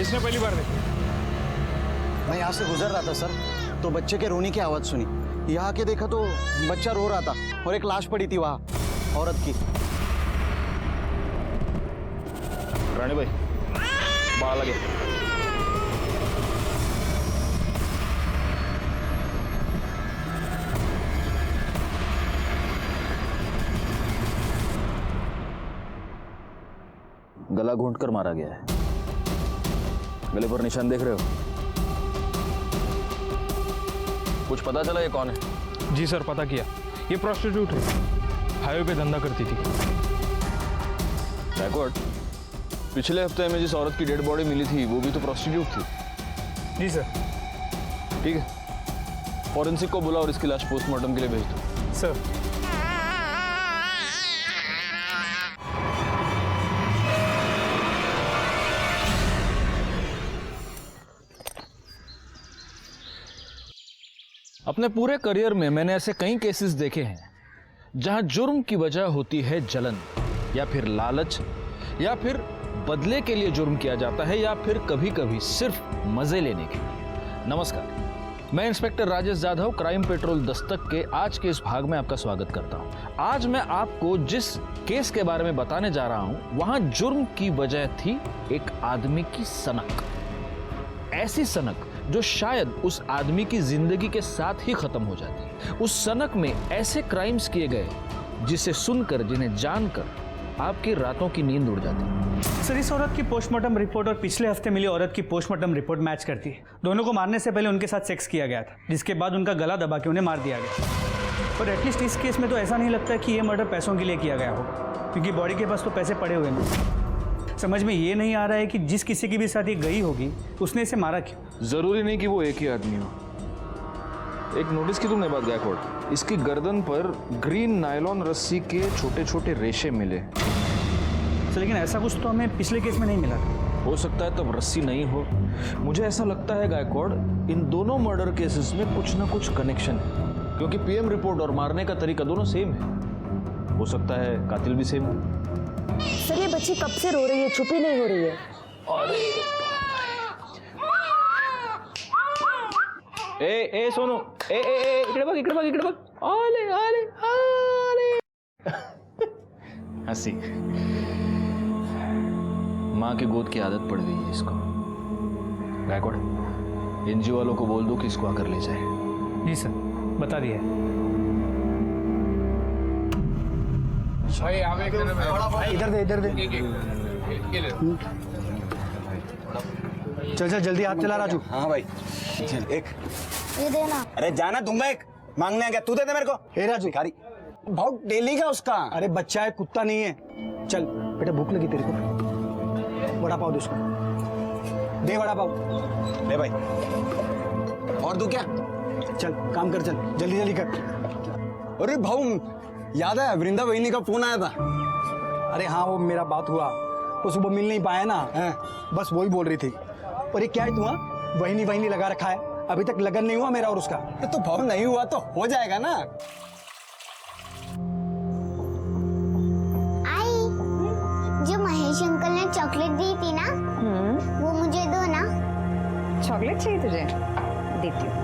इसने पहली बार देखी। मैं यहाँ से गुजर रहा था सर, तो बच्चे के रोने की आवाज सुनी। यहाँ आके देखा तो बच्चा रो रहा था और एक लाश पड़ी थी वहाँ, औरत की। रानी भाई बाहर लगे। गला घूंट कर मारा गया है। गले पर निशान देख रहे हो? कुछ पता चला ये कौन है? जी सर, पता किया। ये प्रोस्टिट्यूट है, हाईवे पे धंधा करती थी। बैकवर्ड, पिछले हफ्ते में जिस औरत की डेड बॉडी मिली थी वो भी तो प्रोस्टिट्यूट थी। जी सर। ठीक है, फॉरेंसिक को बुला और इसकी लाश पोस्टमार्टम के लिए भेज दो। सर। अपने पूरे करियर में मैंने ऐसे कई केसेस देखे हैं जहां जुर्म की वजह होती है जलन, या फिर लालच, या फिर बदले के लिए जुर्म किया जाता है, या फिर कभी कभी सिर्फ मजे लेने के लिए। नमस्कार, मैं inspector Rajesh Jadhav, crime petrol Dastak के आज के इस भाग में आपका स्वागत करता हूं। आज मैं आपको जिस केस के बारे में बताने जा रहा हूं, वहां जुर्म की वजह थी एक आदमी की सनक। ऐसी सनक जो शायद उस आदमी की जिंदगी के साथ ही खत्म हो जाती है। उस सनक में ऐसे क्राइम्स किए गए जिसे सुनकर, जिन्हें जानकर आपकी रातों की नींद उड़ जाती है। सर, इस औरत की पोस्टमार्टम रिपोर्ट और पिछले हफ्ते मिली औरत की पोस्टमार्टम रिपोर्ट मैच करती है। दोनों को मारने से पहले उनके साथ सेक्स किया गया था, जिसके बाद उनका गला दबा के उन्हें मार दिया गया। और एटलीस्ट इस केस में तो ऐसा नहीं लगता कि ये मर्डर पैसों के लिए किया गया हो, क्योंकि बॉडी के पास तो पैसे पड़े हुए हैं। समझ में ये नहीं आ रहा है कि जिस किसी की भी साथ ये गई होगी उसने इसे मारा क्यों। जरूरी नहीं कि वो एक ही आदमी हो। एक नोटिस की तुमने बात गायकवाड़, इसकी गर्दन पर ग्रीन नायलॉन रस्सी के छोटे छोटे रेशे मिले। सर, लेकिन ऐसा कुछ तो हमें पिछले केस में नहीं मिला था। हो सकता है तब रस्सी नहीं हो। मुझे ऐसा लगता है गायकवाड़, इन दोनों मर्डर केसेस में कुछ ना कुछ कनेक्शन है, क्योंकि पीएम रिपोर्ट और मारने का तरीका दोनों सेम है। हो सकता है कातिल भी सेम हो। सर, ये बच्ची कब से रो रही है, चुप ही नहीं हो रही है। ए सोनू, ए इकडे बघ, इकडे बघ, इकडे बघ। आले आले आले। हंसी। माँ की गोद की आदत पड़ गई है इसको। गायकवाड़, एनजीओ वालों को बोल दो कि इसको आकर ले जाए। जी सर, बता दिया। इधर दे, इधर दे। चल चल जल्दी, हाथ चला राजू। हाँ भाई, एक ये देना। अरे जाना दूंगा, एक मांगने आ गया, तू दे दे मेरे को। हे राजू, भिखारी भाव डेली का उसका। अरे बच्चा है, कुत्ता नहीं है। चल बेटा, भूख लगी तेरे को, वड़ा पाव दे उसको, दे वड़ा पाव। ले भाई, और तू क्या? चल काम कर, चल जल्दी जल्दी कर। अरे भाऊ, याद है वृंदा वहिनी का फोन आया था? अरे हाँ, वो मेरा बात हुआ, वो सुबह मिल नहीं पाया ना, बस वही बोल रही थी। और ये क्या है, तू वहिनी वहिनी लगा रखा है, अभी तक लगन नहीं हुआ मेरा और उसका। तो भाव नहीं हुआ तो हो जाएगा ना। आई, जो महेश अंकल ने चॉकलेट दी थी ना, वो मुझे दो ना। चॉकलेट चाहिए तुझे? देती हूँ।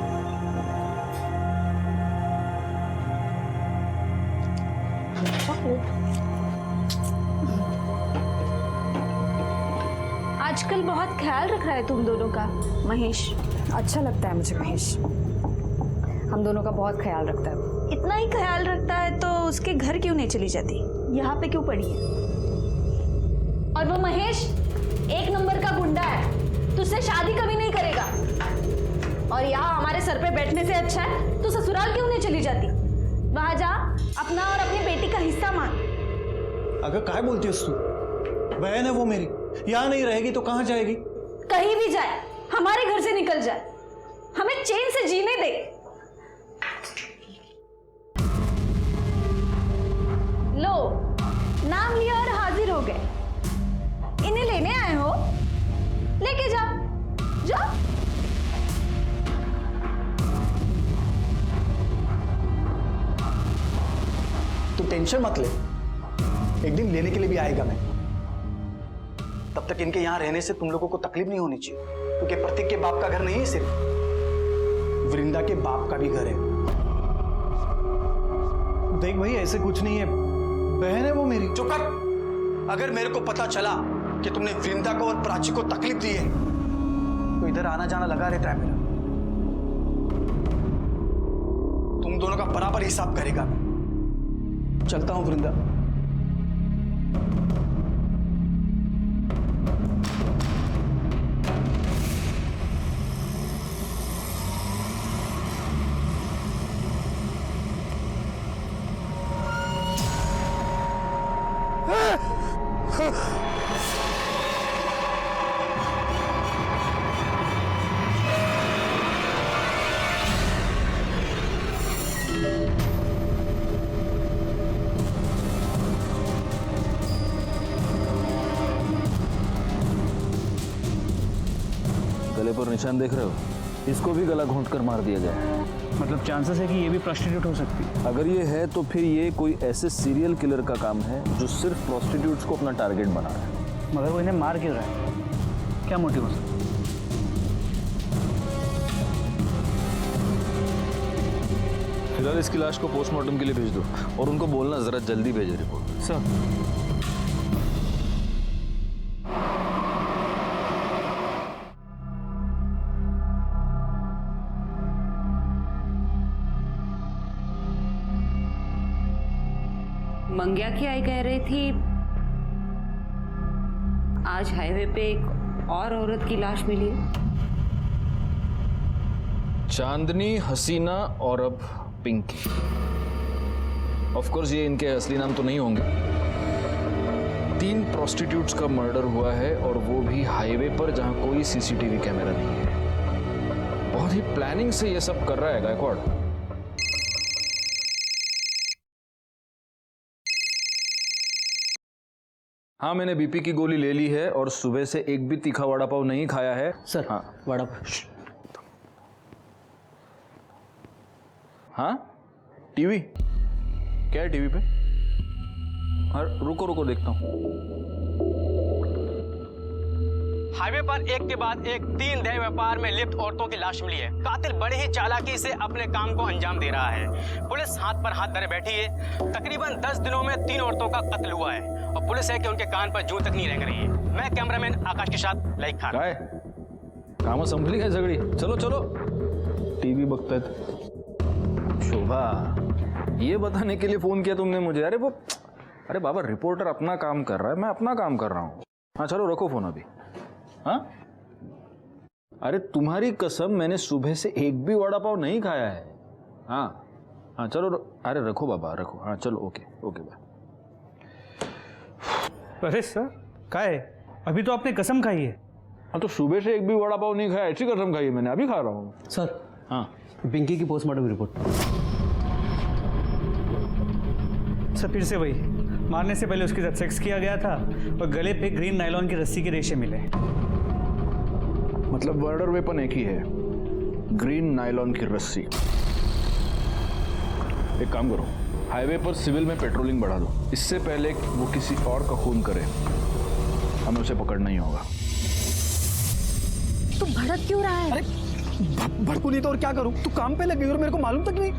आजकल बहुत ख्याल रख रहा है तुम दोनों का महेश। अच्छा लगता है मुझे महेश, हम दोनों का बहुत ख्याल रखता है। इतना ही ख्याल रखता है तो उसके घर क्यों नहीं चली जाती, यहाँ पे क्यों पड़ी है? और वो महेश एक नंबर का गुंडा है, तुझसे शादी कभी नहीं करेगा। और यहाँ हमारे सर पे बैठने से अच्छा है तो ससुराल क्यों नहीं चली जाती? वहां जा, अपना और अपनी बेटी का हिस्सा मांग। अगर काय बोलती है तू? बहन है वो मेरी, यहाँ नहीं रहेगी तो कहाँ जाएगी? कहीं भी जाए, हमारे घर से निकल जाए, हमें चैन से जीने दे। लो, नाम लिया और हाजिर हो गए। इन्हें लेने आए हो, लेके जाओ, जाओ। तू टेंशन मत ले, एक दिन लेने के लिए भी आएगा मैं। तब तक इनके यहाँ रहने से तुम लोगों को तकलीफ नहीं होनी चाहिए, क्योंकि प्रतीक के बाप का घर नहीं है, सिर्फ वृंदा के बाप का भी घर है। देख भाई, ऐसे कुछ नहीं है, बहन है वो मेरी। चुप कर। अगर मेरे को पता चला कि तुमने वृंदा को और प्राची को तकलीफ दी है तो इधर आना जाना लगा रहता है मेरा। तुम दोनों का बराबर हिसाब करेगा। चलता हूं वृंदा। गले पर निशान देख रहे हो? इसको भी गला घोंट कर मार दिया जाए। मतलब चांसेस है कि ये भी प्रोस्टिट्यूट हो सकती है। अगर ये है तो फिर ये कोई ऐसे सीरियल किलर का काम है जो सिर्फ प्रोस्टिट्यूट्स को अपना टारगेट बना रहा है। मगर वो इन्हें मार क्यों रहा है? क्या मोटिव हो सकता है? फिलहाल इसकी लाश को पोस्टमार्टम के लिए भेज दो और उनको बोलना जरा जल्दी भेजे रिपोर्ट। सर, मंग्या की आई कह रही थी आज हाईवे पे एक और औरत की लाश मिली है। चांदनी, हसीना और अब पिंकी। ऑफ कोर्स ये इनके असली नाम तो नहीं होंगे। 3 प्रोस्टिट्यूट्स का मर्डर हुआ है और वो भी हाईवे पर जहां कोई सीसीटीवी कैमरा नहीं है। बहुत ही प्लानिंग से ये सब कर रहा है गायकवाड़। हाँ, मैंने बीपी की गोली ले ली है और सुबह से एक भी तीखा वड़ा पाव नहीं खाया है। सर, हाँ वड़ा। हाँ, टीवी क्या है टीवी पे? हाँ, रुको रुको देखता हूँ। हाईवे पर एक के बाद एक 3 देह व्यापार में लिप्त औरतों की लाश मिली है। कातिल बड़े ही चालाकी से अपने काम को अंजाम दे रहा है। पुलिस हाथ पर हाथ धरे बैठी है। तकरीबन 10 दिनों में 3 औरतों का कत्ल हुआ है और पुलिस है कि उनके कान पर जूं तक नहीं रेंग रही है। मैं कैमरामैन आकाश के साथ लाइक खान। काय काम संभली काय सगळी? चलो चलो, टीवी बघतायत। शोभा, ये बताने के लिए फोन किया तुमने मुझे? अरे बाबा, रिपोर्टर अपना काम कर रहा है, मैं अपना काम कर रहा हूँ। हाँ चलो, रखो फोन अभी। हाँ, अरे तुम्हारी कसम, मैंने सुबह से एक भी वड़ा पाव नहीं खाया है। हाँ हाँ चलो, अरे रखो बाबा, रखो। हाँ चलो, ओके ओके बाय। अरे सर, क्या है? अभी तो आपने कसम खाई है। हाँ, तो सुबह से एक भी वड़ा पाव नहीं खाया, ऐसी कसम खाई है मैंने, अभी खा रहा हूँ। सर, हाँ, पिंकी की पोस्टमार्टम रिपोर्ट। सर, फिर से वही, मारने से पहले उसके साथ सेक्स किया गया था और गले पे ग्रीन नायलॉन की रस्सी के रेशे मिले। मतलब मर्डर वेपन एक ही है, ग्रीन नायलॉन की रस्सी। एक काम करो, हाईवे पर सिविल में पेट्रोलिंग बढ़ा दो। इससे पहले वो किसी और का खून करे, हमें उसे पकड़ना ही होगा। तू भड़क क्यों रहा है? अरे भड़कू नहीं तो और क्या करूं? तू काम पे लगी और मेरे को मालूम तक नहीं।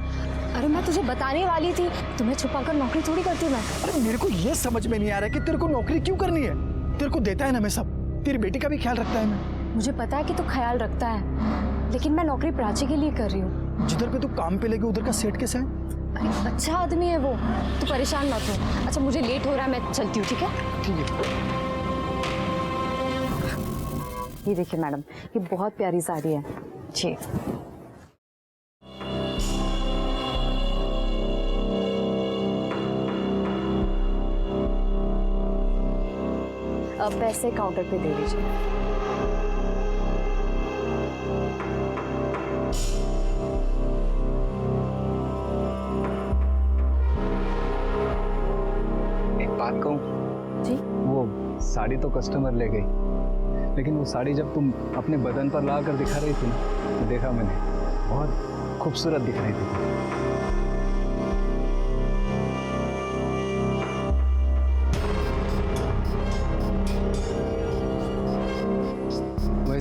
अरे मैं तुझे बताने वाली थी, तुम्हें छुपाकर नौकरी थोड़ी करती हूँ मैं। अरे मेरे को ये समझ में नहीं आ रहा कि तेरे को नौकरी क्यों करनी है? तेरे को देता है ना मैं सब, तेरी बेटी का भी ख्याल रखता है मैं। मुझे पता है कि तू ख्याल रखता है, लेकिन मैं नौकरी प्राची के लिए कर रही हूँ। जिधर पे तू काम पे लगी उधर का सेट कैसा है? अरे अच्छा आदमी है वो, तू परेशान मत हो। अच्छा, मुझे लेट हो रहा है, मैं चलती हूँ, ठीक है? ठीक है। ये देखिए मैडम, ये बहुत प्यारी साड़ी है जी। अब पैसे काउंटर पे दे दीजिए। एक बात कहूँ? जी? वो साड़ी तो कस्टमर ले गई, लेकिन वो साड़ी जब तुम अपने बदन पर ला कर दिखा रही थी ना, तो देखा मैंने, बहुत खूबसूरत दिख रही थी।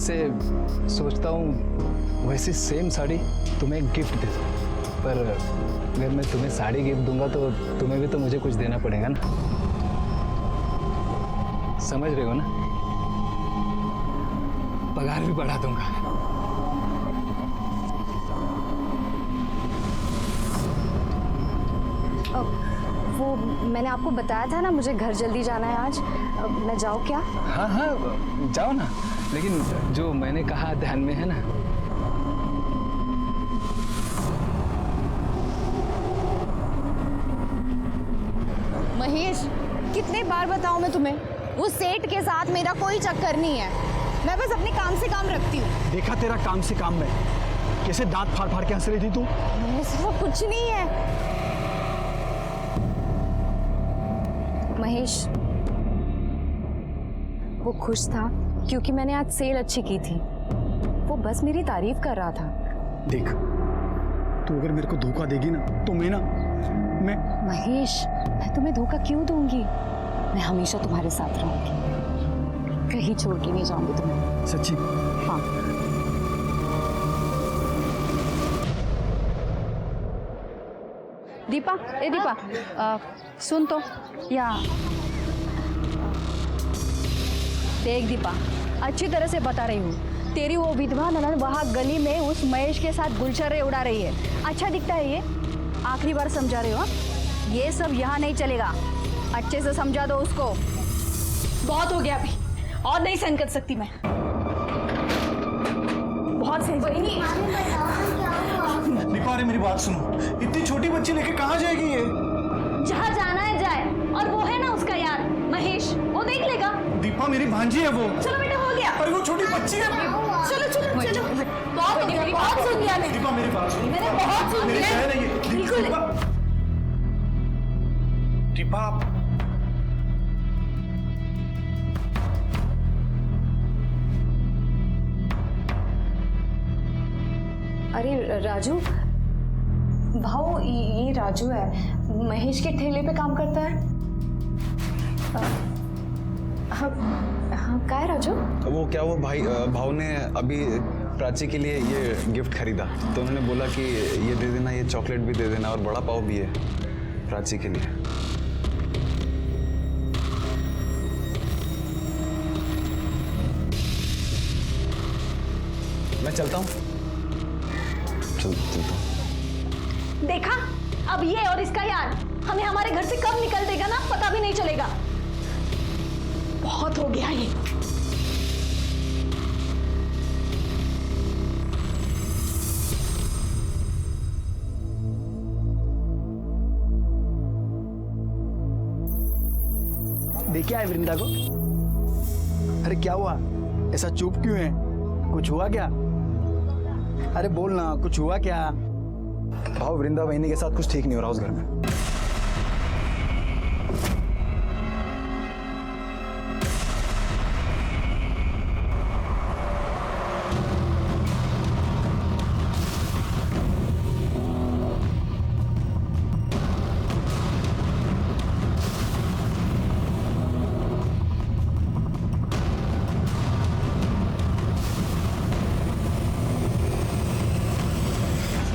वैसे सोचता हूँ वैसी सेम साड़ी तुम्हें एक गिफ्ट दे दूँ, पर अगर मैं तुम्हें साड़ी गिफ्ट दूंगा तो तुम्हें भी तो मुझे कुछ देना पड़ेगा ना, समझ रहे हो ना? पगार भी बढ़ा दूंगा। वो मैंने आपको बताया था ना, मुझे घर जल्दी जाना है आज। मैं जाऊँ क्या? हाँ हाँ जाओ ना, लेकिन जो मैंने कहा ध्यान में है ना? महेश, कितने बार बताऊं मैं तुम्हें, उस सेठ के साथ मेरा कोई चक्कर नहीं है। मैं बस अपने काम से काम रखती हूँ। देखा तेरा काम से काम में कैसे दांत फाड़ फाड़ के हंस रही थी तू। वो कुछ नहीं है महेश। वो खुश था क्योंकि मैंने आज सेल अच्छी की थी। वो बस मेरी तारीफ कर रहा था। देख, तू अगर मेरे को धोखा देगी ना तो मैं महेश, मैं तुम्हें धोखा क्यों दूंगी? मैं हमेशा तुम्हारे साथ रहूंगी, कहीं छोड़ के नहीं जाऊंगी तुम्हें। सच्ची? हाँ। दीपा, ए दीपा, सुन तो, या देख दीपा, अच्छी तरह से बता रही हूँ, तेरी वो विधवा ननद वहाँ गली में उस महेश के साथ गुलछर्रे उड़ा रही है। अच्छा दिखता है ये? आखिरी बार समझा रही हो? ये सब यहाँ नहीं चलेगा, अच्छे से समझा दो उसको। बहुत हो गया अभी, और नहीं सहन कर सकती मैं। बहुत सही। दीपा, अरे मेरी बात सुनो, इतनी छोटी बच्ची लेके कहाँ जाएगी ये? जहाँ जाना है जाए, और वो है ना उसका यार महेश, वो देख लेगा। दीपा मेरी भांजी है वो। चलो बेटा, हो गया। अरे वो छोटी बच्ची है। चलो चलो चलो, बहुत हो गया, बहुत सुन लिया मैंने। दीपा मेरी बात सुनो, मैंने बहुत सुन मेरी लिया। बहन है ये। बिल्कुल। दीपा अरे राजू, भाऊ, ये राजू है, महेश के ठेले पे काम करता है। हाँ हाँ, क्या है राजू? वो क्या, वो भाव ने अभी प्राची के लिए ये गिफ्ट खरीदा, तो उन्होंने बोला कि ये दे देना, ये चॉकलेट भी दे देना और बड़ा पाव भी है प्राची के लिए। मैं चलता हूँ। चलता हूँ। देखा, अब ये और इसका यार हमें हमारे घर से कब निकल देगा ना, पता भी नहीं चलेगा। बहुत हो गया ये। देखा है वृंदा को? अरे क्या हुआ, ऐसा चुप क्यों है? कुछ हुआ क्या? अरे बोल ना, कुछ हुआ क्या? भाव, वृंदा बहनी के साथ कुछ ठीक नहीं हो रहा उस घर में।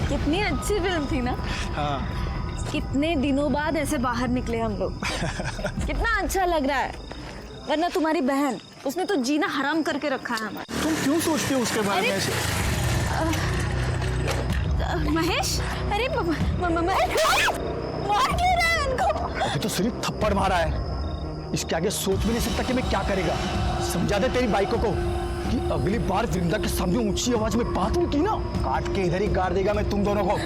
कितनी अच्छी फिल्म थी ना? हाँ। कितने दिनों बाद ऐसे बाहर निकले हम लोग। कितना अच्छा लग रहा है। वरना तुम्हारी बहन, उसने तो जीना हराम करके रखा है हमारा। तुम क्यों सोचते हो उसके बारे में ऐसे? महेश, अरे मार क्यों रहा है इनको? अभी तो सिर्फ थप्पड़ मारा है, इसके आगे सोच भी नहीं सकता कि मैं क्या करेगा। समझा दे तेरी बाइकों को कि अगली बार वृंदा के सामने ऊंची आवाज में बात हुई की ना, काट के इधर ही गाड़ देगा मैं तुम दोनों को,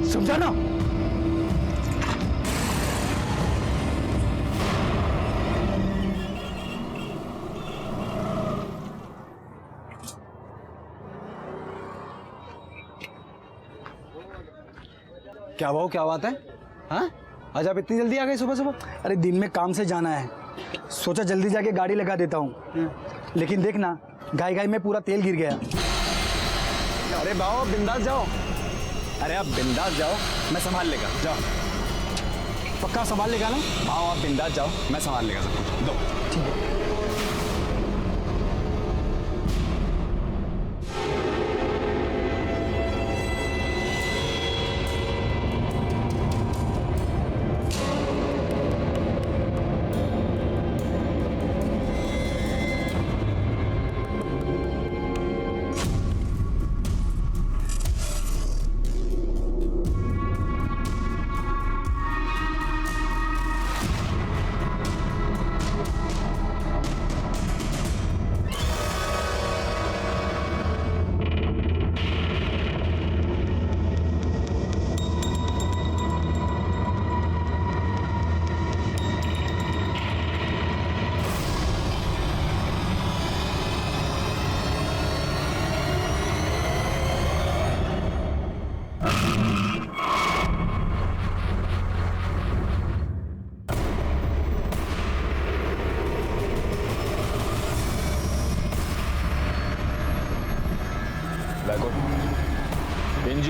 समझा ना? क्या भाव, क्या बात है? हाँ, आज आप इतनी जल्दी आ गए सुबह सुबह? अरे दिन में काम से जाना है, सोचा जल्दी जाके गाड़ी लगा देता हूँ, लेकिन देखना गाय गाय में पूरा तेल गिर गया। अरे भाव, बिंदास जाओ। अरे आप बिंदास जाओ, मैं संभाल लेगा। जाओ। पक्का संभाल लेगा ना? भाव आप बिंदास जाओ, मैं संभाल लेगा सब कुछ। दो। ठीक है।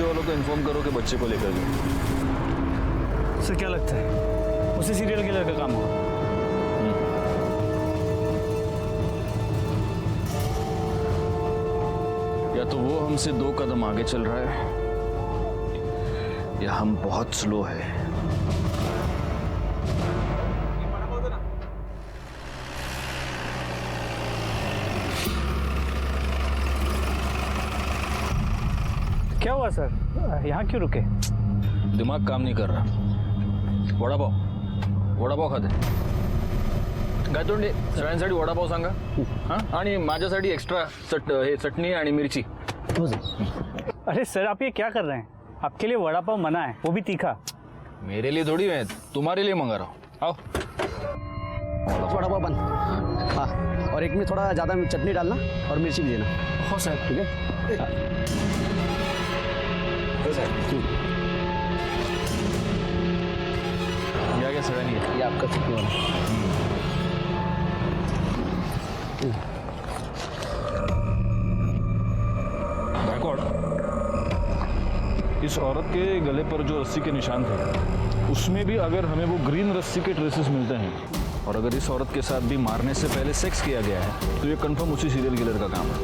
वालों को इन्फॉर्म करो कि बच्चे को लेकर जाओ। सर क्या लगता है उसे सीरियल किलर का काम होगा? या तो वो हमसे 2 कदम आगे चल रहा है या हम बहुत स्लो है। क्या हुआ सर, यहाँ क्यों रुके? दिमाग काम नहीं कर रहा। वडापाव खाते गायतोंडे सगळ्यांसाठी वडापाव सांगा हां, आणि माझ्यासाठी एक्स्ट्रा चटणी आणि मिरची। अरे सर आप ये क्या कर रहे हैं? आपके लिए वड़ा पाव मना है, वो भी तीखा। मेरे लिए थोड़ी है, तुम्हारे लिए मंगा रहा हूँ। आओ। वड़ा पाव बन। हाँ, और एक में थोड़ा ज़्यादा चटनी डालना और मिर्ची भी देना। हो सर, ठीक है। या क्या सगळ्यांनी घेतलं? ये आपका चटनी वाला। गायकवाड़, इस औरत के गले पर जो रस्सी के निशान थे उसमें भी अगर हमें वो ग्रीन रस्सी के ट्रेसेस मिलते हैं और अगर इस औरत के साथ भी मारने से पहले सेक्स किया गया है तो ये कंफर्म उसी सीरियल किलर का काम है।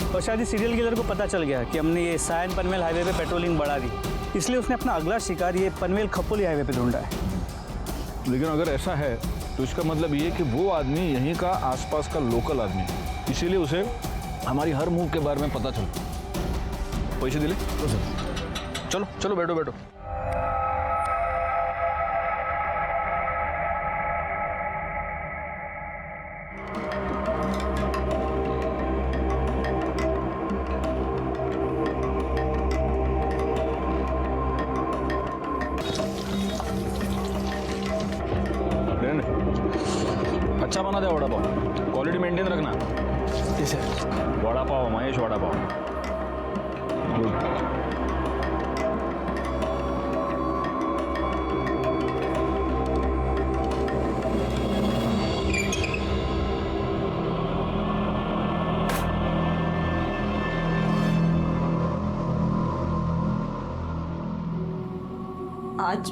और शायद इस सीरियल किलर को पता चल गया कि हमने ये सायन पनवेल हाईवे पे पेट्रोलिंग बढ़ा दी, इसलिए उसने अपना अगला शिकार ये पनवेल खपोली हाईवे पे ढूंढा है। लेकिन अगर ऐसा है तो इसका मतलब ये कि वो आदमी यहीं का आसपास का लोकल आदमी है, इसीलिए उसे हमारी हर मूव के बारे में पता चलता। पैसे दिले? चलो चलो बैठो बैठो। अच्छा बना दे वड़ा पाव, क्वालिटी मेंटेन रखना। वड़ा पाव महेश, वड़ा पाव। आज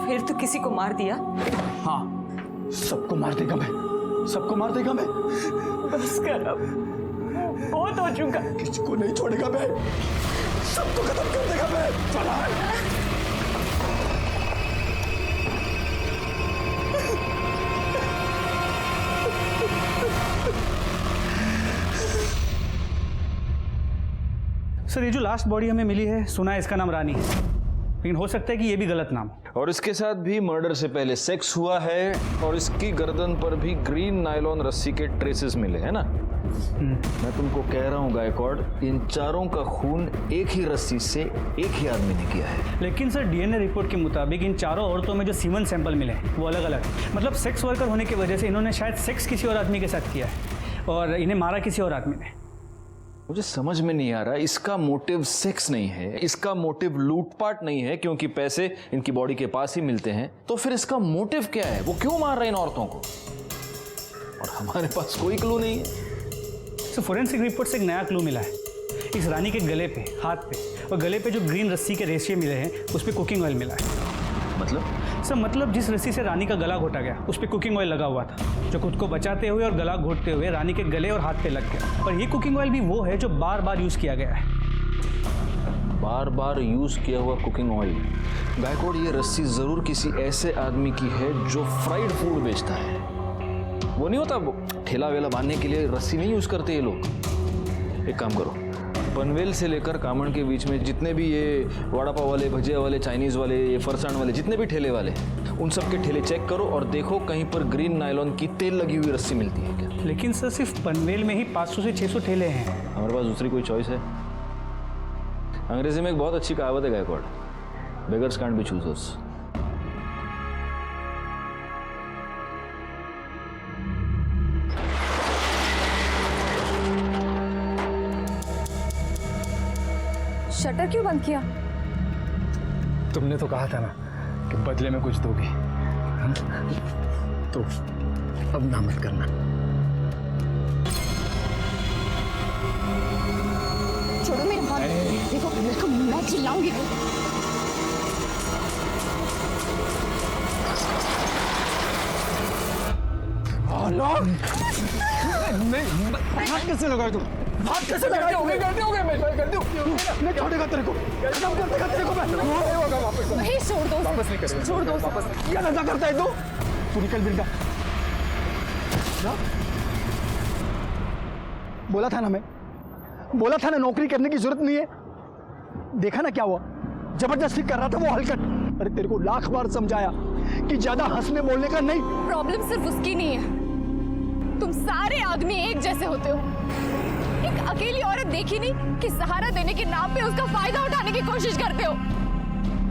फिर तो किसी को मार दिया। हाँ, सबको मार देगा मैं, सबको मार देगा मैं। बस कर अब, बहुत हो चुका। किसी को नहीं छोड़ेगा मैं, सबको खत्म कर देगा मैं। चला। सर ये जो लास्ट बॉडी हमें मिली है, सुना है इसका नाम रानी है, लेकिन हो सकता है कि ये भी गलत नाम हो। और इसके साथ भी मर्डर से पहले सेक्स हुआ है और इसकी गर्दन पर भी ग्रीन नायलॉन रस्सी के ट्रेसेस मिले हैं ना। मैं तुमको कह रहा हूँ गायकवाड़, इन चारों का खून एक ही रस्सी से एक ही आदमी ने किया है। लेकिन सर डीएनए रिपोर्ट के मुताबिक इन चारों औरतों में जो सीमन सैंपल मिले हैं वो अलग अलग है। मतलब सेक्स वर्कर होने की वजह से इन्होंने शायद सेक्स किसी और आदमी के साथ किया है और इन्हें मारा किसी और आदमी ने। मुझे समझ में नहीं आ रहा, इसका मोटिव सेक्स नहीं है, इसका मोटिव लूटपाट नहीं है क्योंकि पैसे इनकी बॉडी के पास ही मिलते हैं, तो फिर इसका मोटिव क्या है? वो क्यों मार रहा है इन औरतों को? और हमारे पास कोई क्लू नहीं है। तो फोरेंसिक रिपोर्ट से एक नया क्लू मिला है। इस रानी के गले पे, हाथ पे और गले पे जो ग्रीन रस्सी के रेशे मिले हैं उस पर कुकिंग ऑयल मिला है। मतलब जिस रस्सी से रानी का गला घोटा गया उस पर कुकिंग ऑयल लगा हुआ था, जो खुद को बचाते हुए और गला घोटते हुए रानी के गले और हाथ पे लग गया। और ये कुकिंग ऑयल भी वो है जो बार बार यूज किया गया है। बार बार यूज किया हुआ कुकिंग ऑयल। गायकवाड़, ये रस्सी जरूर किसी ऐसे आदमी की है जो फ्राइड फूड बेचता है। वो नहीं होता, वो ठेला वेला बांधने के लिए रस्सी नहीं यूज करते ये लोग। एक काम करो, पनवेल से लेकर कामण के बीच में जितने भी ये वड़ा पाव वाले, भजिया वाले, चाइनीज वाले, ये फरसाण वाले, जितने भी ठेले वाले, उन सब के ठेले चेक करो और देखो कहीं पर ग्रीन नायलॉन की तेल लगी हुई रस्सी मिलती है क्या। लेकिन सर सिर्फ पनवेल में ही 500 से 600 ठेले हैं। हमारे पास दूसरी कोई चॉइस है? अंग्रेजी में एक बहुत अच्छी कहावत है Gaikwad, beggars can't be choosers. Shutter क्यों बंद किया? तुमने तो कहा था ना कि बदले में कुछ दोगे, तो अब ना मत करना। देखो देखो मैं चिल्लाऊंगी। हाथ कैसे लगाए तुम? हाथ कैसे लगाए? गलती हो गई मैं मैं छोड़ेगा तेरे को, खत्म कर देगा तेरे को मैं। नहीं छोड़ दो, वापस नहीं करेगा, छोड़ दो। क्या धंधा करता है तू निकल बिरदा। बोला था ना मैं, बोला था ना नौकरी करने की जरूरत नहीं है। देखा ना क्या हुआ, जबरदस्ती कर रहा था वो हलकट। अरे तेरे को लाख बार समझाया कि ज्यादा हंसने बोलने का नहीं। प्रॉब्लम सिर्फ उसकी नहीं है, तुम सारे आदमी एक जैसे होते हो। एक अकेली औरत देखी नहीं कि सहारा देने के नाम पे उसका फायदा उठाने की कोशिश करते हो।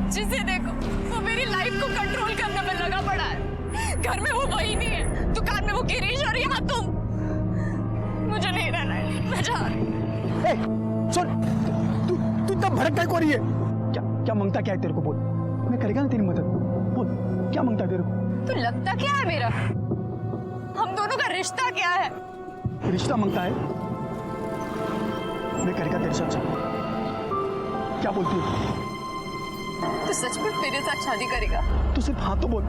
जिसे देखो वो मेरी लाइफ को कंट्रोल करने में लगा पड़ा है। घर में वो वही नहीं है, दुकान में वो गिरीश और यहाँ तुम। मुझे नहीं रहना है, मैं जा रही हूँ। सुन, तू इतना भड़क काय को रही है? क्या मांगता क्या है तेरे को? बोल, मैं करेगा ना तेरी मदद। बोल, क्या मांगता है तेरे को? तो लगता क्या है मेरा? हम दोनों का रिश्ता क्या है? रिश्ता मांगता है? मैं करेगा तेरे साथ शादी। क्या बोलती है? तो सचमुच मेरे साथ शादी करेगा? तू सिर्फ हाँ तो बोल,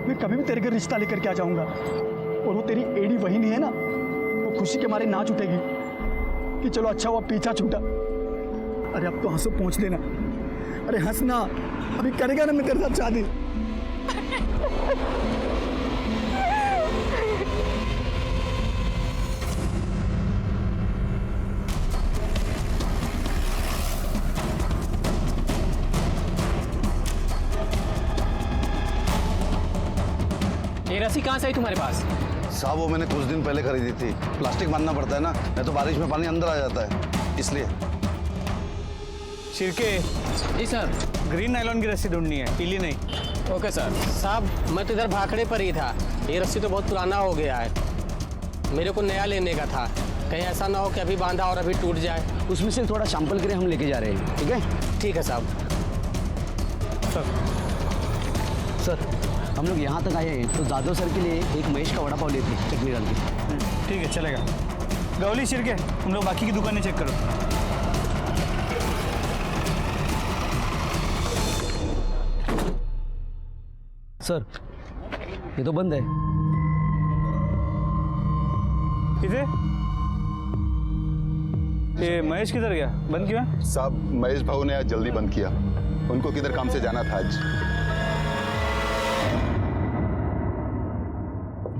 मैं कभी भी तेरे घर रिश्ता लेकर के आ जाऊंगा। और वो तेरी एडी वही नहीं है ना, वो खुशी के मारे नाच उठेगी कि चलो अच्छा हुआ पीछा छूटा। अरे अब तो हंसो पहुंच लेना। अरे हंसना, अभी करेगा ना मैं तेरे साथ शादी। ये रस्सी कहाँ से आई तुम्हारे पास? साहब वो मैंने कुछ दिन पहले खरीदी थी। प्लास्टिक बांधना पड़ता है ना, नहीं तो बारिश में पानी अंदर आ जाता है, इसलिए। शिरके जी सर। ग्रीन नायलॉन की रस्सी ढूंढनी है, पीली नहीं। Okay sir. साहब मैं तो इधर भाखड़े पर ही था, ये रस्सी तो बहुत पुराना हो गया है, मेरे को नया लेने का था। कहीं ऐसा ना हो कि अभी बांधा और अभी टूट जाए। उसमें से थोड़ा सैंपल के लिए हम लेके जा रहे हैं, ठीक है? ठीक है साहब। सर हम लोग यहाँ तक आए हैं तो जादव सर के लिए एक महेश का वड़ा पाव लेते हैं चटनी डाल के। ठीक है चलेगा। गौली शिरके, तुम लोग बाकी की दुकानें चेक करो। सर ये तो बंद है। किधर? ये महेश किधर गया? बंद क्यों है? साहब महेश भाऊ ने आज जल्दी बंद किया, उनको किधर काम से जाना था आज।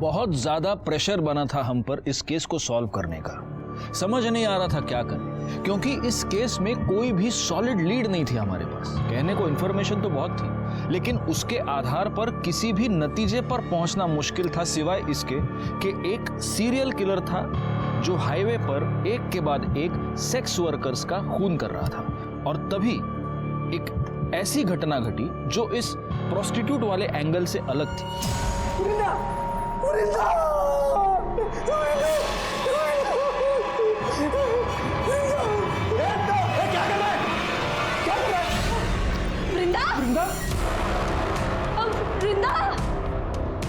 बहुत ज्यादा प्रेशर बना था हम पर इस केस को सॉल्व करने का। समझ नहीं आ रहा था क्या करें, क्योंकि इस केस में कोई भी सॉलिड लीड नहीं थी हमारे पास। कहने को इंफॉर्मेशन तो बहुत थी, लेकिन उसके आधार पर किसी भी नतीजे पर पहुंचना मुश्किल था, सिवाय इसके कि एक सीरियल किलर था जो हाईवे पर एक के बाद एक सेक्स वर्कर्स का खून कर रहा था। और तभी एक ऐसी घटना घटी जो इस प्रोस्टिट्यूट वाले एंगल से अलग थी। वृंदा? वृंदा?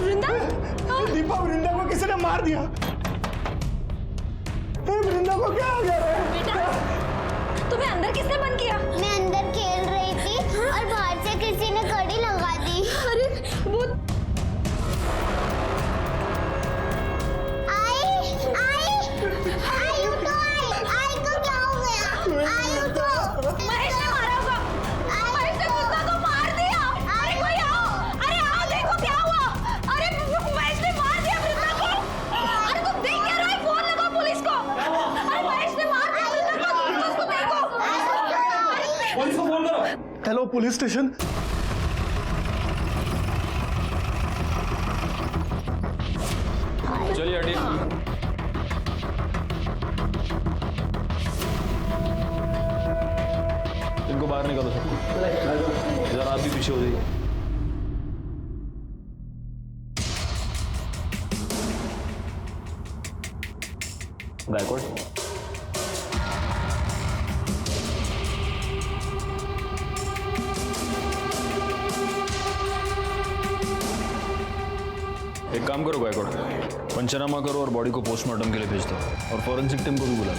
वृंदा? दीपा, वृंदा को किसी ने मार दिया। वृंदा को क्या हो गया? बेटा तुम्हें अंदर किसने बंद किया? मैं अंदर खेल रही थी और बाहर से किसी ने कड़ी लगा दी। अरे वो आई को क्या हो गया? आई उठो। महेश ने मारा होगा। महेश ने वृंदा को मार दिया। अरे कोई आओ, अरे आओ देखो क्या हुआ। अरे महेश ने मार दिया वृंदा को। अरे तुम देख क्या रहे हो? फोन लगाओ पुलिस को। अरे महेश ने मार दिया वृंदा को, उसको देखो। पुलिस को फोन करो। Hello police station. चलिए हटिए। इनको बाहर निकालो सबको। इधर आप भी पीछे हो जाइए। गायकवाड़, एक काम करो गायकवाड़, पंचनामा करो और बॉडी को पोस्टमार्टम के लिए भेज दो और फॉरेंसिक टीम को भी बुला लो।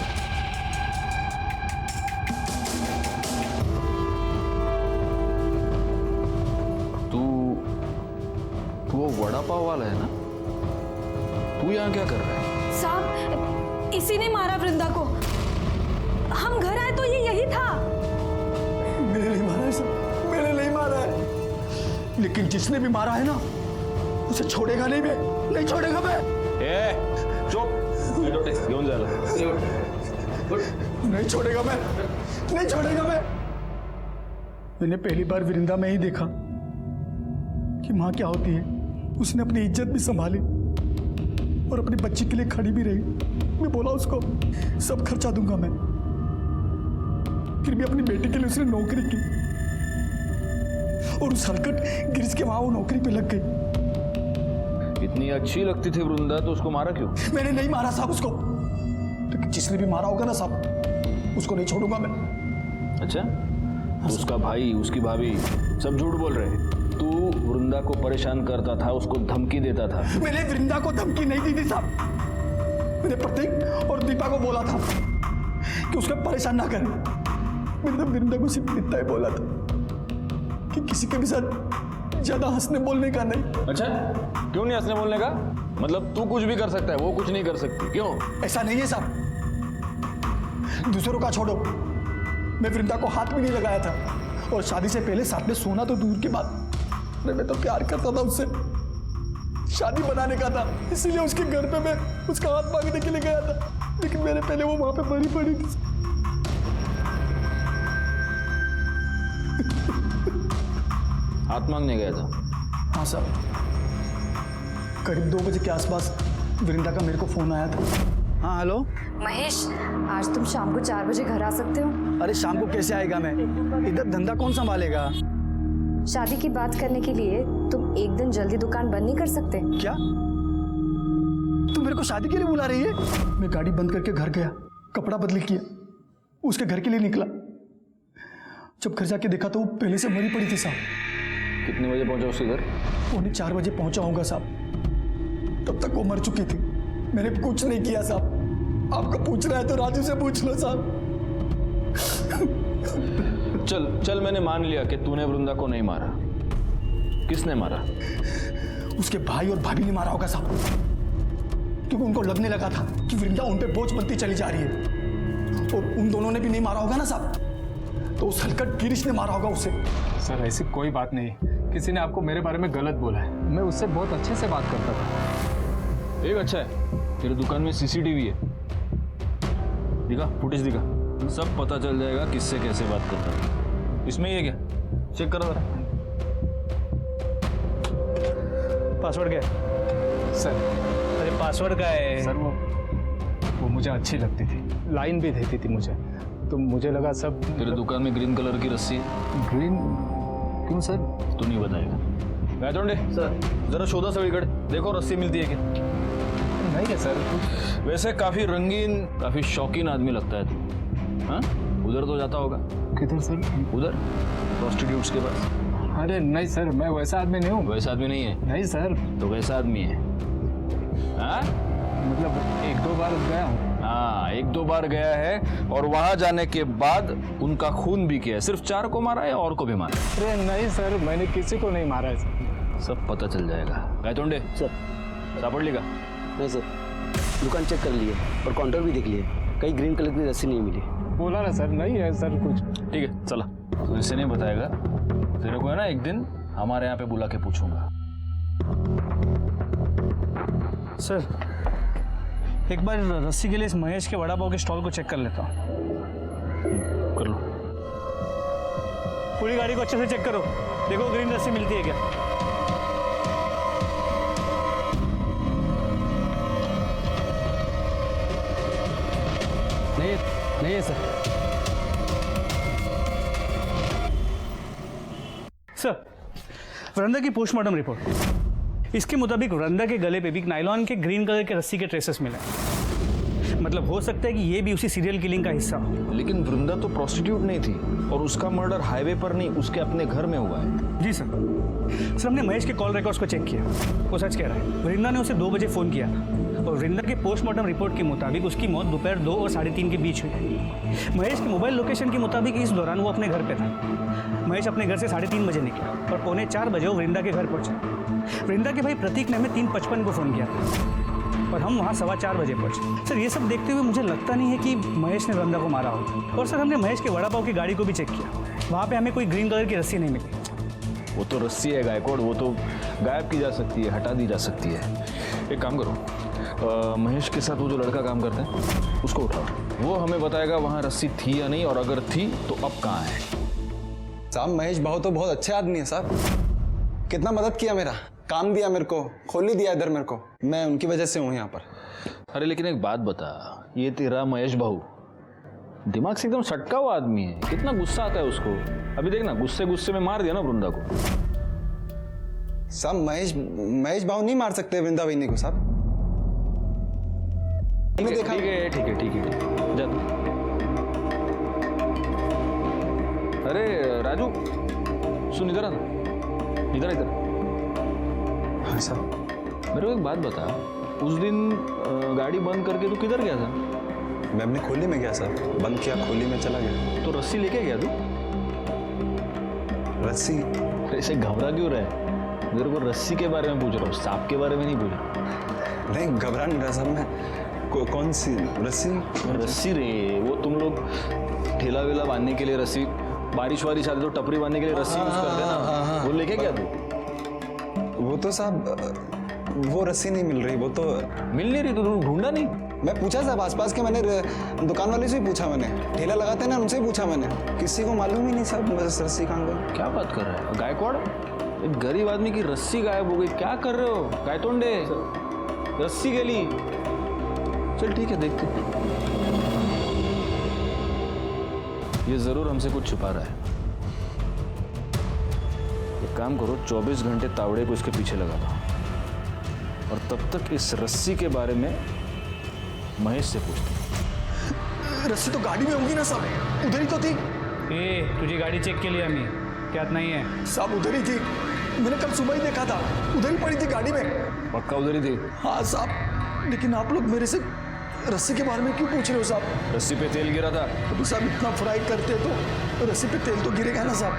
वड़ा पाव वाला है ना? तू यहाँ क्या कर रहा है? साहब, इसी ने मारा वृंदा को। हम घर आए तो ये यही था। मैंने नहीं मारा है सर, मैंने नहीं मारा है, लेकिन जिसने भी मारा है ना उसे छोड़ेगा नहीं, मैं नहीं छोड़ेगा मैं। चुप, घेऊन जायला नहीं छोड़ेगा मैं, नहीं छोड़ेगा मैं। मैंने पहली बार वृंदा में ही देखा कि माँ क्या होती है। उसने अपनी इज्जत भी संभाली और अपनी बच्ची के लिए खड़ी भी रही। मैं बोला उसको सब खर्चा दूंगा मैं, फिर भी अपनी बेटी के लिए उसने नौकरी की और उस हरकत गिरिश के वहां वो नौकरी पे लग गई। इतनी अच्छी लगती थी वृंदा तो उसको मारा क्यों? मैंने नहीं मारा साहब उसको, लेकिन जिसने भी मारा होगा ना साहब उसको नहीं छोड़ूंगा मैं। अच्छा, तो उसका भाई, उसकी भाभी सब झूठ बोल रहे हैं। तू वृंदा को परेशान करता था, उसको धमकी देता था। मैंने वृंदा को धमकी नहीं दी थी साहब। मैंने प्रतीक और दीपा को बोला था कि उसको परेशान ना करें। मैंने वृंदा को सिर्फ इतना ही बोला था कि किसी के भी साथ ज्यादा हंसने बोलने का नहीं। अच्छा, क्यों नहीं हंसने बोलने का? मतलब तू कुछ भी कर सकता है, वो कुछ नहीं कर सकती, क्यों? ऐसा नहीं है साहब, दूसरों का छोड़ो, मैं वृंदा को हाथ भी नहीं लगाया था और शादी से पहले साथ में सोना तो दूर की बात, मैं तो प्यार करता था उससे, शादी बनाने का था, इसीलिए उसके घर पे मैं उसका हाथ मांगने के लिए गया था, लेकिन मेरे पहले वो वहां पे मरी पड़ी थी। हाथ मांगने गया था? हाँ साहब, करीब 2 बजे के आसपास वृंदा का मेरे को फोन आया था। हाँ हेलो महेश, आज तुम शाम को 4 बजे घर आ सकते हो? अरे शाम को कैसे आएगा मैं, इधर धंधा कौन संभालेगा? शादी की बात करने के लिए तुम एक दिन जल्दी दुकान बंद नहीं कर सकते? क्या तू मेरे को शादी के लिए बुला रही है? मैं गाड़ी बंद करके घर गया, कपड़ा बदली किया, उसके घर के लिए निकला। जब घर जाके देखा तो वो पहले से मरी पड़ी थी साहब। कितने बजे पहुंचा उसके घर? 4:45 बजे पहुंचा होगा साहब, तब तक वो मर चुकी थी। मैंने कुछ नहीं किया साहब, आपको पूछना है तो राजू से पूछ लो साहब। चल चल, मैंने मान लिया कि तूने वृंदा को नहीं मारा। किसने मारा? उसके भाई और भाभी ने मारा होगा साहब, क्योंकि उनको लगने लगा था कि वृंदा उन पे बोझ बनती चली जा रही है, और उन दोनों ने भी नहीं मारा होगा ना साहब, तो उस हलकट गिरीश ने मारा होगा उसे। सर ऐसी कोई बात नहीं, किसी ने आपको मेरे बारे में गलत बोला है। मैं उससे बहुत अच्छे से बात करता था। एक अच्छा है, तेरे दुकान में सीसीटीवी है, दिखा, फुटेज दिखा, सब पता चल जाएगा किससे कैसे बात करता है। इसमें ही है क्या? चेक करो जरा। पासवर्ड क्या है? सर अरे पासवर्ड क्या है? सर वो मुझे अच्छी लगती थी, लाइन भी देती थी मुझे, तो मुझे लगा सब। तेरे दुकान में ग्रीन कलर की रस्सी है? ग्रीन क्यों सर? तू नहीं बताएगा। गायतोंडे सर, जरा शोधा सगळीकडे, देखो रस्सी मिलती है क्या? नहीं है सर। वैसे काफी रंगीन, काफी शौकीन आदमी लगता है तू। हाँ, उधर तो जाता होगा? किधर सर? उधर प्रोस्टिट्यूट्स के पास। अरे नहीं सर, मैं वैसा आदमी नहीं हूँ। वैसा आदमी नहीं है? नहीं सर। तो कैसा आदमी है? हाँ, मतलब 1-2 बार गया हूँ। हाँ, 1-2 बार गया है, और वहां जाने के बाद उनका खून भी किया है। सिर्फ 4 को मारा है, और को भी मारा? अरे नहीं सर, मैंने किसी को नहीं मारा है। सब पता चल जाएगा। गायतोंडे सर, सापड़ लेगा? नहीं सर, दुकान चेक कर लिए और काउंटर भी देख लिए, कहीं ग्रीन कलर की रस्सी नहीं मिली। बोला ना सर, नहीं है सर कुछ। ठीक है, चला। तो इसे नहीं बताएगा, तेरे को है ना एक दिन हमारे यहाँ पे बुला के पूछूंगा। सर, एक बार रस्सी के लिए इस महेश के वड़ा पाव के स्टॉल को चेक कर लेता हूँ। कर लो। पूरी गाड़ी को अच्छे से चेक करो, देखो ग्रीन रस्सी मिलती है क्या। नहीं है सर। सर, वृंदा की पोस्टमार्टम रिपोर्ट, इसके मुताबिक वृंदा के गले पे भी नायलॉन के ग्रीन कलर के रस्सी के ट्रेसेस मिले। मतलब हो सकता है कि ये भी उसी सीरियल किलिंग का हिस्सा हो। लेकिन वृंदा तो प्रोस्टिट्यूट नहीं थी, और उसका मर्डर हाईवे पर नहीं, उसके अपने घर में हुआ है। जी सर। सर, हमने महेश के कॉल रिकॉर्ड्स को चेक किया, वो सच कह रहा है। वृंदा ने उसे 2 बजे फ़ोन किया था और वृंदा के पोस्टमार्टम रिपोर्ट के मुताबिक उसकी मौत दोपहर 2 और 3:30 के बीच हुई है। महेश के मोबाइल लोकेशन के मुताबिक इस दौरान वो अपने घर पे था। महेश अपने घर से 3:30 बजे निकला और 4:45 बजे वो वृंदा के घर पहुंचा। वृंदा के भाई प्रतीक ने हमें 3:55 को फ़ोन किया था और हम वहाँ 4:15 बजे पहुंचे। सर ये सब देखते हुए मुझे लगता नहीं है कि महेश ने वृंदा को मारा होगा। और सर हमने महेश के वड़ा पाव की गाड़ी को भी चेक किया, वहाँ पे हमें कोई ग्रीन कलर की रस्सी नहीं मिली। वो तो रस्सी है गायकवाड़, वो तो गायब की जा सकती है, हटा दी जा सकती है। एक काम करो, महेश के साथ वो जो लड़का काम करता है उसको उठाओ, वो हमें बताएगा वहाँ रस्सी थी या नहीं, और अगर थी तो अब कहाँ है। साहब महेश भाव तो बहुत अच्छे आदमी है साहब, कितना मदद किया, मेरा काम दिया, मेरे को खोली दिया इधर मेरे को, मैं उनकी वजह से हूँ यहाँ पर। अरे लेकिन एक बात बता, ये तेरा महेश भाऊ दिमाग से एकदम सटका हुआ आदमी है, कितना गुस्सा आता है उसको। अभी देखना, गुस्से गुस्से में मार दिया ना वृंदा को। साहब महेश भाव नहीं मार सकते वृंदा वहीनी को साहब। ठीक है ठीक है ठीक है, जा तू। अरे राजू सुन, इधर आ ना, इधर। हाँ साहब। मेरे को एक बात बता, उस दिन गाड़ी बंद करके तू किधर गया था? मैं अपनी खोली में गया सर, बंद किया, खोली में चला गया। तो रस्सी लेके गया तू? रस्सी? ऐसे घबरा क्यों रहा है? मेरे को रस्सी के बारे में पूछ रहा हूँ, सांप के बारे में नहीं पूछ रहा। नहीं घबरा नहीं रहा सर मैं। कौन सी रस्सी? रस्सी रे, वो तुम लोग ठेला वेला बांधने के लिए रस्सी, बारिश वारिश आती तो टपरी बांधने के लिए रस्सी यूज करते ना, वो लेके गया तू? वो तो साहब वो रस्सी नहीं मिल रही, वो तो मिल नहीं रही, तो तुम ढूंढा नहीं? मैं पूछा साहब आसपास के, मैंने दुकान वाले से भी पूछा, मैंने ठेला लगाते हैं ना उनसे ही पूछा मैंने, किसी को मालूम ही नहीं साहब बस रस्सी कहाँ गई। क्या बात कर रहा है गायकवाड़, एक गरीब आदमी की रस्सी गायब हो गई, क्या कर रहे हो गायतोंडे? रस्सी गली, चल ठीक है देखते। ये जरूर हमसे कुछ छुपा रहा है। एक काम करो, 24 घंटे तावड़े को इसके पीछे लगा दो, और तब तक इस रस्सी के बारे में महेश से पूछते। रस्सी तो गाड़ी में होगी ना साहब, उधर ही तो थी। तुझी गाड़ी चेक के लिए हमें क्या नहीं है? साहब उधर ही थी, मैंने कल सुबह ही देखा था, उधर ही पड़ी थी गाड़ी में। पक्का उधर ही थी? हाँ साहब, लेकिन आप लोग मेरे से रस्सी के बारे में क्यों पूछ रहे हो साहब? रस्सी पे तेल गिरा था। तो साहब इतना फ्राई करते तो रस्सी पे तेल तो गिरेगा ना साहब।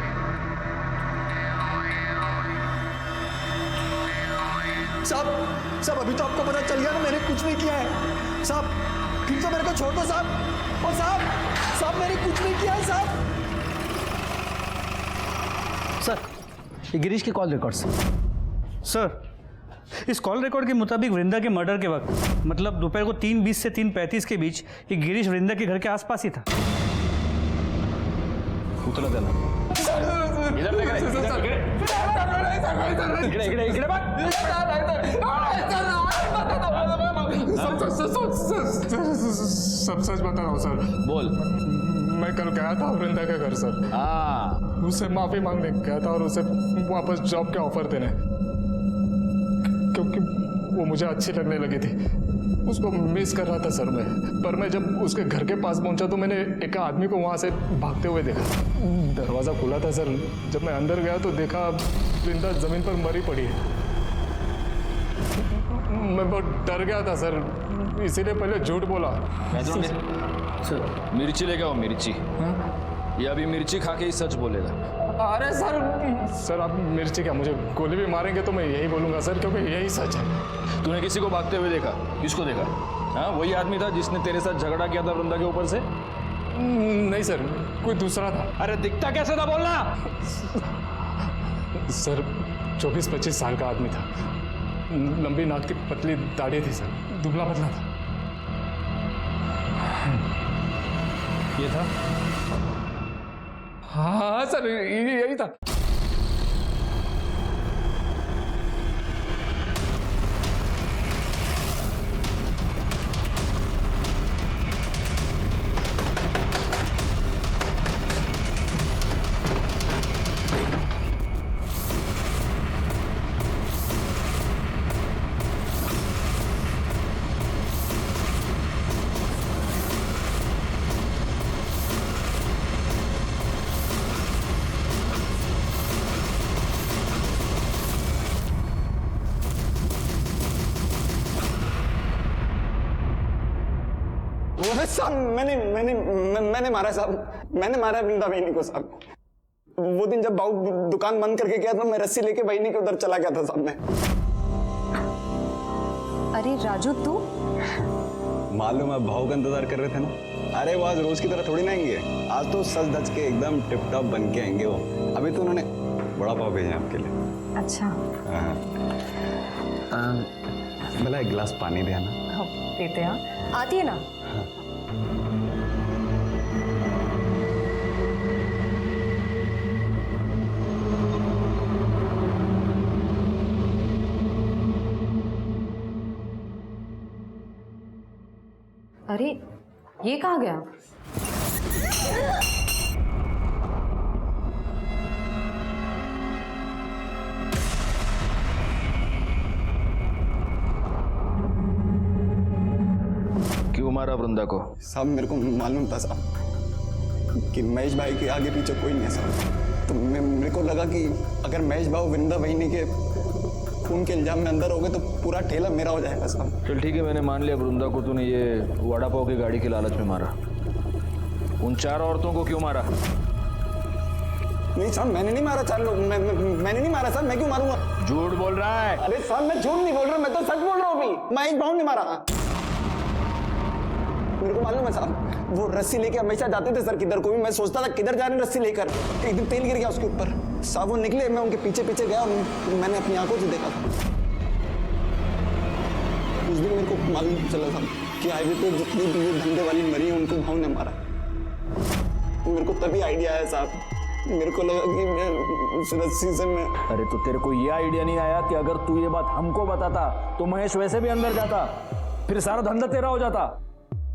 साहब अभी तो आपको पता चल गया ना मैंने कुछ नहीं किया है साहब, फिर तो मेरे को छोड़ दो साहब। और साहब मैंने कुछ नहीं किया है साहब। सर ये गिरीश के कॉल रिकॉर्ड्स। सर इस कॉल रिकॉर्ड के मुताबिक वृंदा के मर्डर के वक्त, मतलब दोपहर को 3:20 से 3:35 के बीच, ये गिरीश वृंदा के घर के आसपास ही था। उतला देना, इधर देख सब सच बता रहा हूँ सर। बोल। मैं कल गया था वृंदा के घर सर। हाँ, उससे माफी मांगने गया था और उसे वापस जॉब के ऑफर देने, क्योंकि वो मुझे अच्छी लगने लगी थी, उसको मिस कर रहा था सर मैं। पर मैं जब उसके घर के पास पहुंचा तो मैंने एक आदमी को वहां से भागते हुए देखा। दरवाज़ा खुला था सर, जब मैं अंदर गया तो देखा वृंदा जमीन पर मरी पड़ी है। मैं बहुत डर गया था सर, इसीलिए पहले झूठ बोला। सर मिर्ची लेके आओ, मिर्ची। ये अभी मिर्ची खा के ही सच बोलेगा। अरे सर आप मिर्ची क्या, मुझे गोली भी मारेंगे तो मैं यही बोलूंगा सर, क्योंकि यही सच है। तूने किसी को भागते हुए देखा? किसको देखा? हाँ, वही आदमी था जिसने तेरे साथ झगड़ा किया था वृंदा के ऊपर से? नहीं सर, कोई दूसरा था। अरे दिखता कैसे था बोलना? सर 24-25 साल का आदमी था, लंबी नाक की पतली दाढ़ी थी सर, दुबला पतला था। ये था? हाँ सर यही था। साहब मैंने मारा साहब, मैंने मारा वृंदा बहनी को साहब। वो दिन जब बाबू दुकान बंद करके गया था, मैं रस्सी लेके बहनी के उधर चला गया था साहब मैं। अरे राजू तू? मालूम है, भाव का इंतजार कर रहे थे ना। अरे वो आज रोज की तरह थोड़ी ना आएंगे, आज तो सज धज के एकदम टिप टॉप बन के आएंगे वो। अभी तो उन्होंने बड़ा पाव भेजा आपके लिए। अच्छा भला एक गिलास पानी दे ना। हाँ, देते हैं, आती है ना। अरे ये कहाँ गया? क्यों मारा वृंदा को? साहब मेरे को मालूम था साहब कि महेश भाई के आगे पीछे कोई नहीं है साहब। तो मेरे को लगा कि अगर महेश भाई वृंदा बहनी के खून के इल्जाम में अंदर हो गए तो पूरा ठेला मेरा हो जाएगा साहब। चल ठीक है, मैंने मान लिया वृंदा को तूने ये वड़ा पाव की गाड़ी की लालच में मारा। उन 4 औरतों को क्यों मारा? नहीं साहब मैंने नहीं मारा 4 लोग, मैंने नहीं मारा साहब। मैं क्यों मारूंगा? झूठ बोल रहा है। अरे साहब मैं झूठ नहीं बोल रहा, मैं तो सच बोल रहा हूँ। अभी महेश भाव ने मारा। मेरे को मालूम है साहब, वो रस्सी लेके हमेशा जाते थे सर किधर को भी। मैं सोचता था किधर जा रहे रस्सी लेकर, एक दिन तेल गिर गया उसके ऊपर साहब। वो निकले, मैं उनके पीछे पीछे गया और मैंने अपनी आंखों से देखा था। उस दिन मेरे को मालूम चला था कि हाईवे पे जितनी भी धंधे वाली मरी है उनको भाव ने मारा। मेरे को तभी आइडिया आया साहब। मेरे को लगा कि मैं उस रस्सी से मैं। अरे तो तेरे को ये आइडिया नहीं आया कि अगर तू ये बात हमको बताता तो महेश वैसे भी अंदर जाता, फिर सारा धंधा तेरा हो जाता?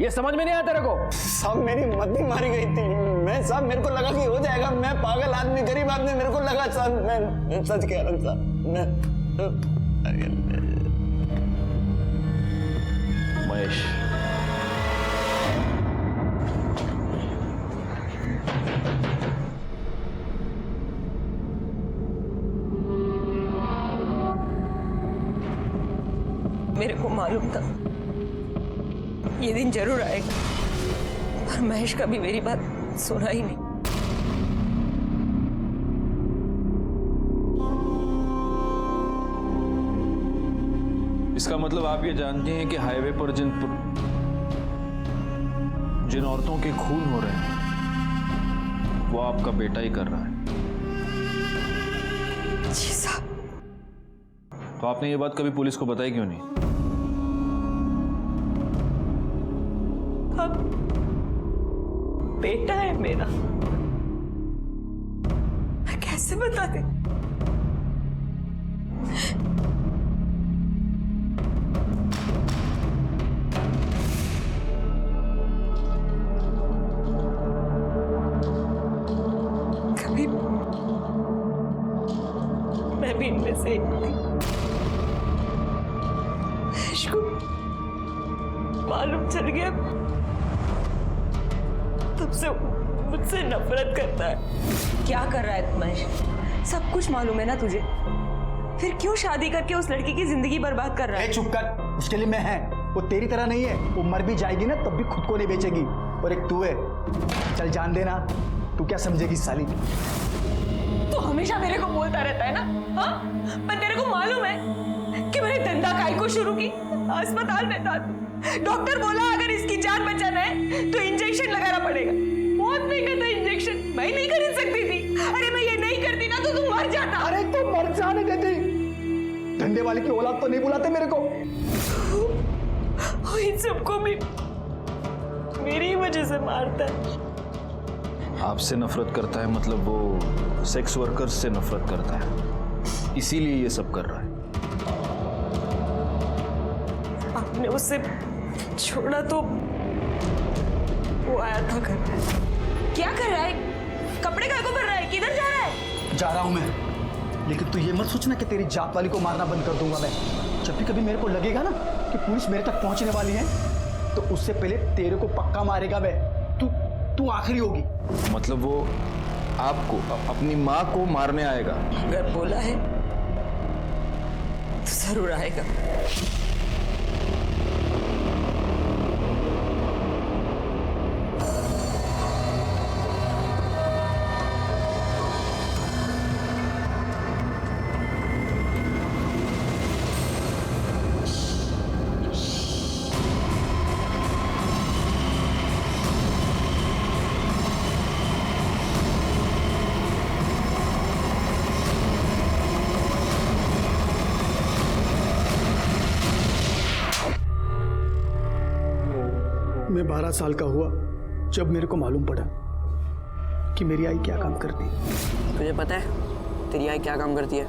ये समझ में नहीं आया तेरे को? साहब मेरी मद्दी मारी गई थी। मैं साहब मेरे को लगा कि हो जाएगा। मैं पागल आदमी, गरीब आदमी, मेरे को लगा साहब मैं सच कह रहा हूँ साहब। महेश, मेरे को मालूम था ये दिन जरूर आएगा, पर महेश का भी मेरी बात सुना ही नहीं। इसका मतलब आप ये जानती हैं कि हाईवे पर जिन औरतों के खून हो रहे हैं वो आपका बेटा ही कर रहा है। जी साहब। तो आपने ये बात कभी पुलिस को बताई क्यों नहीं? अब बेटा है मेरा, मैं कैसे बता दे? कभी मैं भी इनमें से एक थी। इसको मालूम चल गया, तब से मुझसे नफरत करता है। क्या कर रहा है महेश? सब कुछ मालूम है ना तुझे, फिर क्यों शादी करके उस लड़की की जिंदगी बर्बाद कर रहा है? चुप कर, उसके लिए मैं है, वो तेरी तरह नहीं है। वो मर भी जाएगी ना तब भी खुद को नहीं बेचेगी। और एक तू है, चल जान देना, तू क्या समझेगी साली? तू हमेशा मेरे को बोलता रहता है ना, हाँ? पर तेरे को मालूम है कि मैंने धंधा काय को शुरू की? अस्पताल में था, डॉक्टर बोला अगर इसकी जान बचाना है तो इंजेक्शन लगाना पड़ेगा। बहुत महंगा था इंजेक्शन, मैं नहीं खरीद सकती थी। अरे मैं ये नहीं करती ना तो तू मर जाता। अरे तू मर जाने देती, धंधे वाले की औलाद तो नहीं बुलाते मेरे को। इन सबको भी मेरी वजह से मारता है। आपसे नफरत करता है मतलब वो सेक्स वर्कर्स से नफरत करता है, इसीलिए ये सब कर रहा है। आपने उससे छोड़ा तो वो आया था घर पे। क्या कर रहा है? कपड़े काय को भर रहा है? किधर जा रहा है? जा रहा हूं मैं, लेकिन तू ये मत सोचना कि तेरी जात वाली को मारना बंद कर दूंगा मैं। जब भी कभी मेरे को लगेगा ना कि पुलिस मेरे तक पहुंचने वाली है तो उससे पहले तेरे को पक्का मारेगा मैं। तू आखिरी होगी। मतलब वो आपको, अपनी माँ को मारने आएगा? अगर बोला है तो जरूर आएगा। 12 साल का हुआ जब मेरे को मालूम पड़ा कि मेरी आई क्या काम करती है। तुझे पता है तेरी आई क्या काम करती है?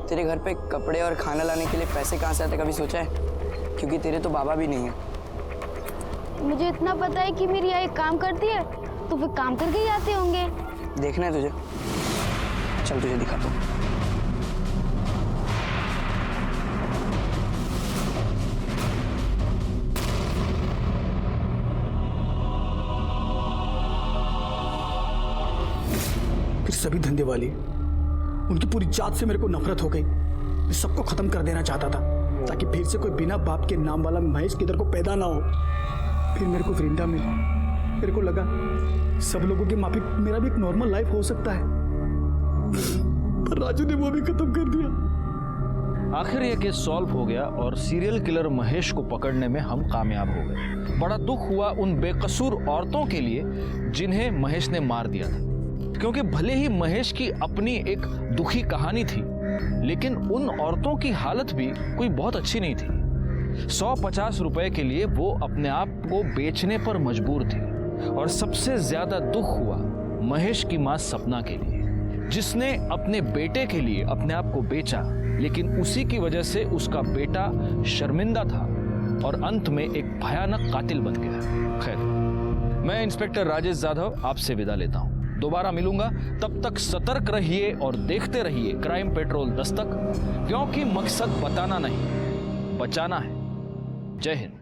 तेरे घर पे कपड़े और खाना लाने के लिए पैसे कहाँ से आते कभी सोचा है? क्योंकि तेरे तो बाबा भी नहीं है। मुझे इतना पता है कि मेरी आई काम करती है, तो फिर काम करके ही आते होंगे। देखना है तुझे? चल तुझे दिखाता हूँ। फिर सभी धंधे वाले, उनकी पूरी जात से मेरे को नफरत हो गई। मैं सबको खत्म कर देना चाहता था ताकि फिर से कोई बिना बाप के नाम वाला महेश किधर को पैदा ना हो। फिर मेरे को वृंदा मिली। मेरे को लगा सब लोगों के माफिक मेरा भी एक नॉर्मल लाइफ हो सकता है, पर राजू ने वो भी खत्म कर दिया। आखिर यह केस सॉल्व हो गया और सीरियल किलर महेश को पकड़ने में हम कामयाब हो गए। बड़ा दुख हुआ उन बेकसूर औरतों के लिए जिन्हें महेश ने मार दिया था, क्योंकि भले ही महेश की अपनी एक दुखी कहानी थी, लेकिन उन औरतों की हालत भी कोई बहुत अच्छी नहीं थी। 150 रुपए के लिए वो अपने आप को बेचने पर मजबूर थी। और सबसे ज्यादा दुख हुआ महेश की मां सपना के लिए, जिसने अपने बेटे के लिए अपने आप को बेचा, लेकिन उसी की वजह से उसका बेटा शर्मिंदा था और अंत में एक भयानक कातिल बन गया। खैर, मैं इंस्पेक्टर राजेश जाधव आपसे विदा लेता हूं। दोबारा मिलूंगा, तब तक सतर्क रहिए और देखते रहिए क्राइम पेट्रोल दस्तक, क्योंकि मकसद बताना नहीं, बचाना है। जय हिंद।